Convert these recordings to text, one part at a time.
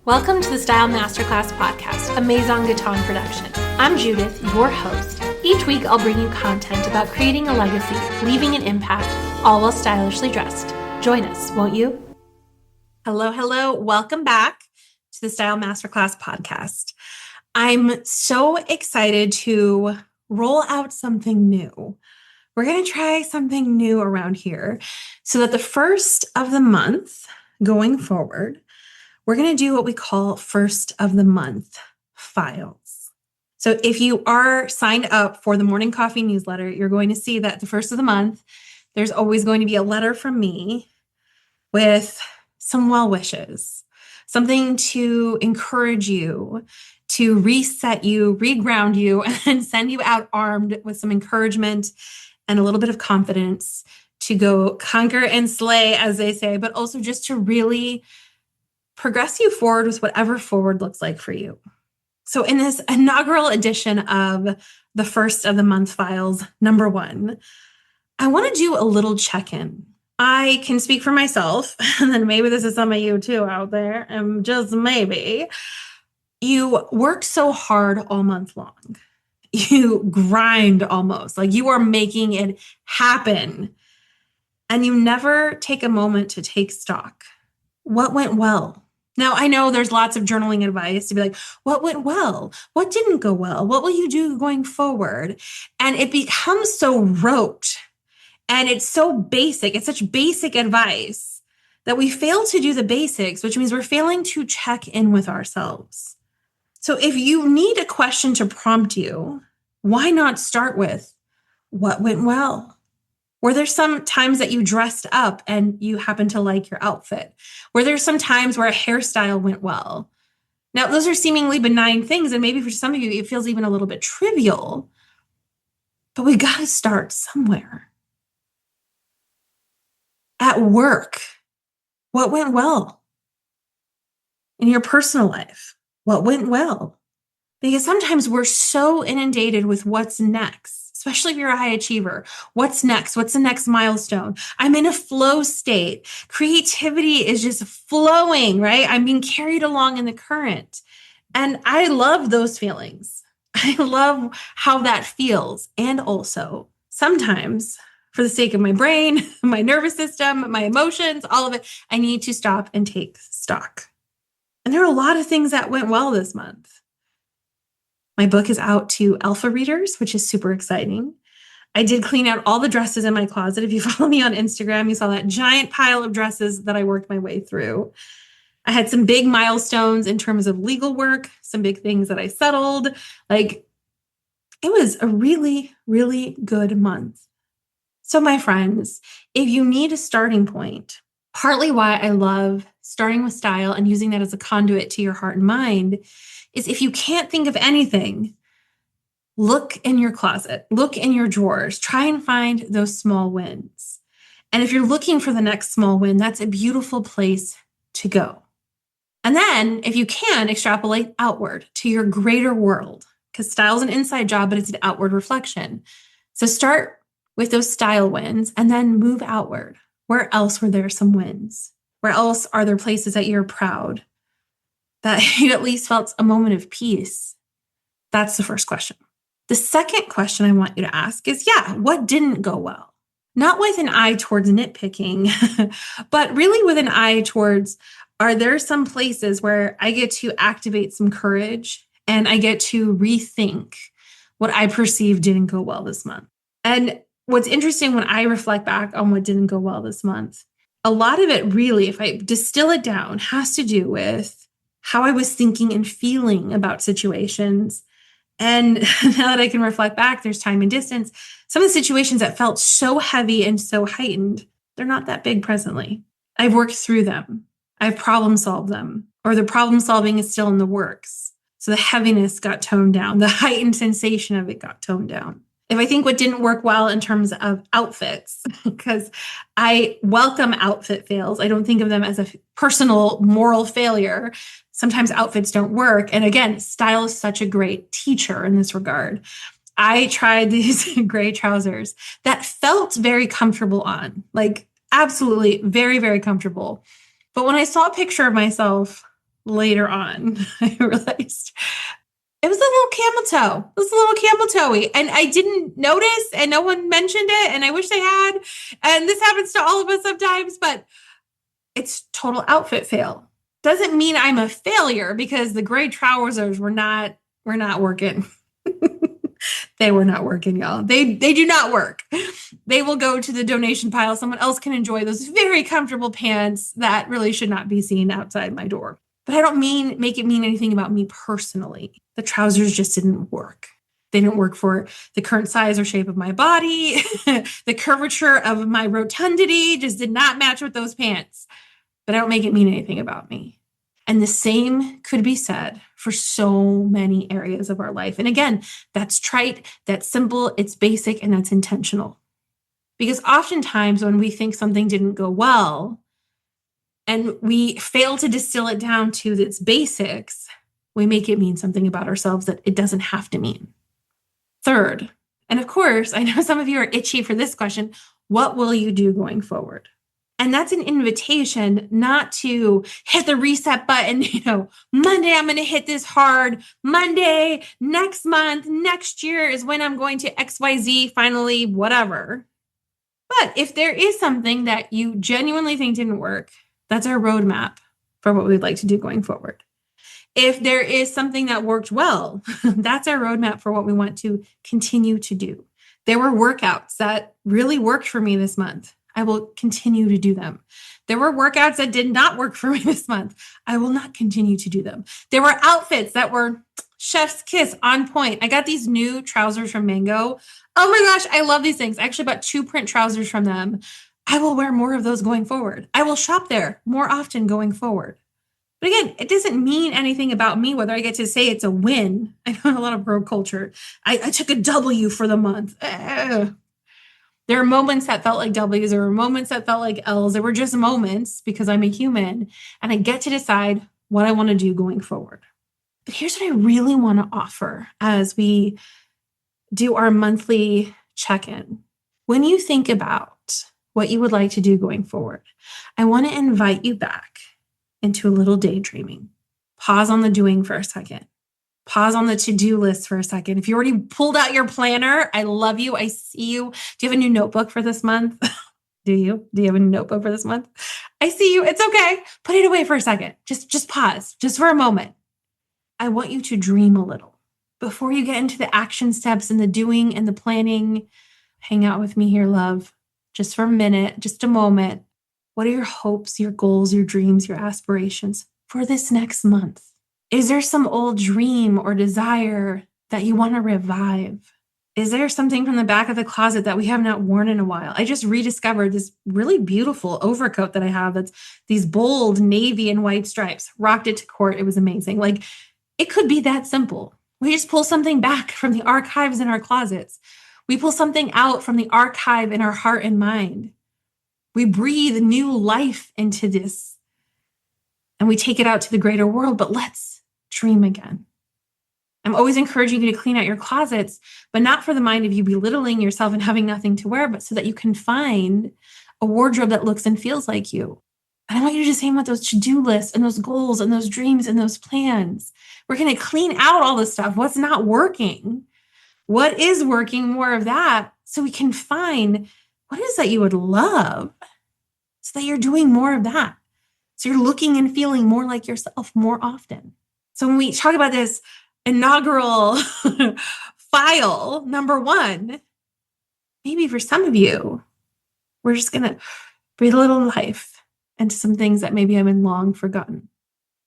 Welcome to the Style Masterclass podcast, a Maison Guiton production. I'm Judith, your host. Each week, I'll bring you content about creating a legacy, leaving an impact, all while stylishly dressed. Join us, won't you? Hello. Welcome back to the Style Masterclass podcast. I'm so excited to roll out something new. We're going to try something new around here so that the first of the month going forward, we're going to do what we call first of the month files. So if you are signed up for the morning coffee newsletter, you're going to see that the first of the month, there's always going to be a letter from me with some well wishes, something to encourage you, to reset you, reground you, and send you out armed with some encouragement and a little bit of confidence to go conquer and slay, as they say, but also just to really progress you forward with whatever forward looks like for you. So in this inaugural edition of the first of the month files, number 1, I want to do a little check-in. I can speak for myself, and then maybe this is some of you too out there, and just maybe. You work so hard all month long. You grind almost, like you are making it happen. And you never take a moment to take stock. What went well? Now, I know there's lots of journaling advice to be like, what went well? What didn't go well? What will you do going forward? And it becomes so rote and it's so basic. It's such basic advice that we fail to do the basics, which means we're failing to check in with ourselves. So if you need a question to prompt you, why not start with what went well? Were there some times that you dressed up and you happened to like your outfit? Were there some times where a hairstyle went well? Now, those are seemingly benign things, and maybe for some of you, it feels even a little bit trivial, but we got to start somewhere. At work, what went well? In your personal life, what went well? Because sometimes we're so inundated with what's next. Especially if you're a high achiever. What's next? What's the next milestone? I'm in a flow state. Creativity is just flowing, right? I'm being carried along in the current. And I love those feelings. I love how that feels. And also, sometimes, for the sake of my brain, my nervous system, my emotions, all of it, I need to stop and take stock. And there are a lot of things that went well this month. My book is out to alpha readers, which is super exciting. I did clean out all the dresses in my closet. If you follow me on Instagram, you saw that giant pile of dresses that I worked my way through. I had some big milestones in terms of legal work, some big things that I settled. It was a really, really good month. So my friends, if you need a starting point, partly why I love starting with style and using that as a conduit to your heart and mind is if you can't think of anything, look in your closet, look in your drawers, try and find those small wins. And if you're looking for the next small win, that's a beautiful place to go. And then if you can, extrapolate outward to your greater world, because style is an inside job, but it's an outward reflection. So start with those style wins and then move outward. Where else were there some wins? Where else are there places that you're proud? That you at least felt a moment of peace? That's the first question. The second question I want you to ask is, what didn't go well? Not with an eye towards nitpicking, but really with an eye towards, are there some places where I get to activate some courage and I get to rethink what I perceive didn't go well this month? And what's interesting when I reflect back on what didn't go well this month, a lot of it really, if I distill it down, has to do with how I was thinking and feeling about situations. And now that I can reflect back, there's time and distance. Some of the situations that felt so heavy and so heightened, they're not that big presently. I've worked through them. I've problem solved them, or the problem solving is still in the works. So the heaviness got toned down. The heightened sensation of it got toned down. If I think what didn't work well in terms of outfits, because I welcome outfit fails. I don't think of them as a personal moral failure. Sometimes outfits don't work. And again, style is such a great teacher in this regard. I tried these gray trousers that felt very comfortable on, absolutely very, very comfortable. But when I saw a picture of myself later on. I realized it was a little camel toe. It was a little camel toe-y. And I didn't notice and no one mentioned it. And I wish they had. And this happens to all of us sometimes, but it's total outfit fail. Doesn't mean I'm a failure because the gray trousers were not working. They were not working, y'all. They do not work. They will go to the donation pile. Someone else can enjoy those very comfortable pants that really should not be seen outside my door. But I don't make it mean anything about me personally. The trousers just didn't work. They didn't work for the current size or shape of my body. The curvature of my rotundity just did not match with those pants. But I don't make it mean anything about me. And the same could be said for so many areas of our life. And again, that's trite, that's simple, it's basic, and that's intentional. Because oftentimes when we think something didn't go well and we fail to distill it down to its basics, we make it mean something about ourselves that it doesn't have to mean. Third, and of course, I know some of you are itchy for this question, what will you do going forward? And that's an invitation not to hit the reset button, Monday, I'm going to hit this hard. Monday, next month, next year is when I'm going to XYZ, finally, whatever. But if there is something that you genuinely think didn't work, that's our roadmap for what we'd like to do going forward. If there is something that worked well, that's our roadmap for what we want to continue to do. There were workouts that really worked for me this month. I will continue to do them. There were workouts that did not work for me this month. I will not continue to do them. There were outfits that were chef's kiss on point. I got these new trousers from Mango. Oh my gosh, I love these things. I actually bought 2 print trousers from them. I will wear more of those going forward. I will shop there more often going forward. But again, it doesn't mean anything about me, whether I get to say it's a win. I know in a lot of bro culture, I took a W for the month. There are moments that felt like W's. There were moments that felt like L's. There were just moments because I'm a human and I get to decide what I want to do going forward. But here's what I really want to offer as we do our monthly check-in. When you think about what you would like to do going forward, I want to invite you back into a little daydreaming. Pause on the doing for a second. Pause on the to-do list for a second. If you already pulled out your planner, I love you. I see you. Do you have a new notebook for this month? Do you? Do you have a new notebook for this month? I see you. It's okay. Put it away for a second. Just pause, just for a moment. I want you to dream a little. Before you get into the action steps and the doing and the planning, hang out with me here, love. Just for a minute, just a moment. What are your hopes, your goals, your dreams, your aspirations for this next month? Is there some old dream or desire that you want to revive? Is there something from the back of the closet that we have not worn in a while? I just rediscovered this really beautiful overcoat that I have that's these bold navy and white stripes. Rocked it to court. It was amazing. Like, it could be that simple. We just pull something back from the archives in our closets. We pull something out from the archive in our heart and mind. We breathe new life into this and we take it out to the greater world, but let's dream again. I'm always encouraging you to clean out your closets, but not for the mind of you belittling yourself and having nothing to wear, but so that you can find a wardrobe that looks and feels like you. And I want you to just hang with those to-do lists and those goals and those dreams and those plans. We're going to clean out all the stuff. What's not working? What is working? More of that, so we can find what is that you would love, so that you're doing more of that. So you're looking and feeling more like yourself more often. So when we talk about this inaugural file, number 1, maybe for some of you, we're just going to breathe a little life into some things that maybe have been long forgotten.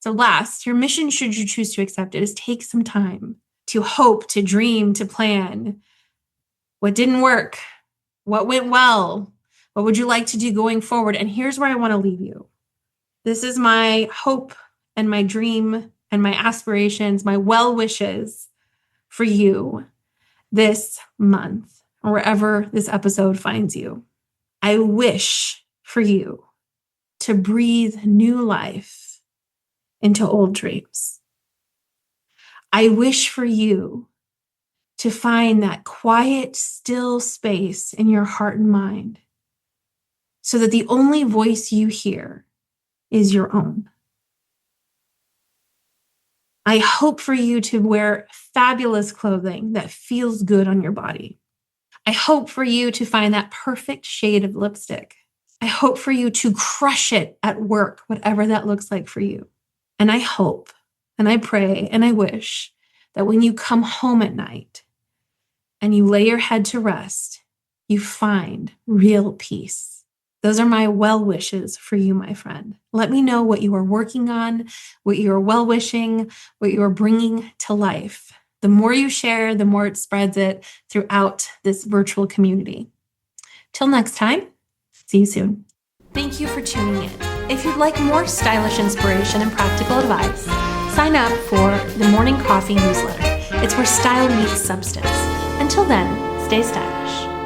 So last, your mission, should you choose to accept it, is take some time to hope, to dream, to plan. What didn't work? What went well? What would you like to do going forward? And here's where I want to leave you. This is my hope and my dream and my aspirations, my well wishes for you this month, or wherever this episode finds you. I wish for you to breathe new life into old dreams. I wish for you to find that quiet, still space in your heart and mind, so that the only voice you hear is your own. I hope for you to wear fabulous clothing that feels good on your body. I hope for you to find that perfect shade of lipstick. I hope for you to crush it at work, whatever that looks like for you. And I hope, and I pray, and I wish that when you come home at night and you lay your head to rest, you find real peace. Those are my well wishes for you, my friend. Let me know what you are working on, what you are well wishing, what you are bringing to life. The more you share, the more it spreads it throughout this virtual community. Till next time, see you soon. Thank you for tuning in. If you'd like more stylish inspiration and practical advice, sign up for the Morning Coffee newsletter. It's where style meets substance. Until then, stay stylish.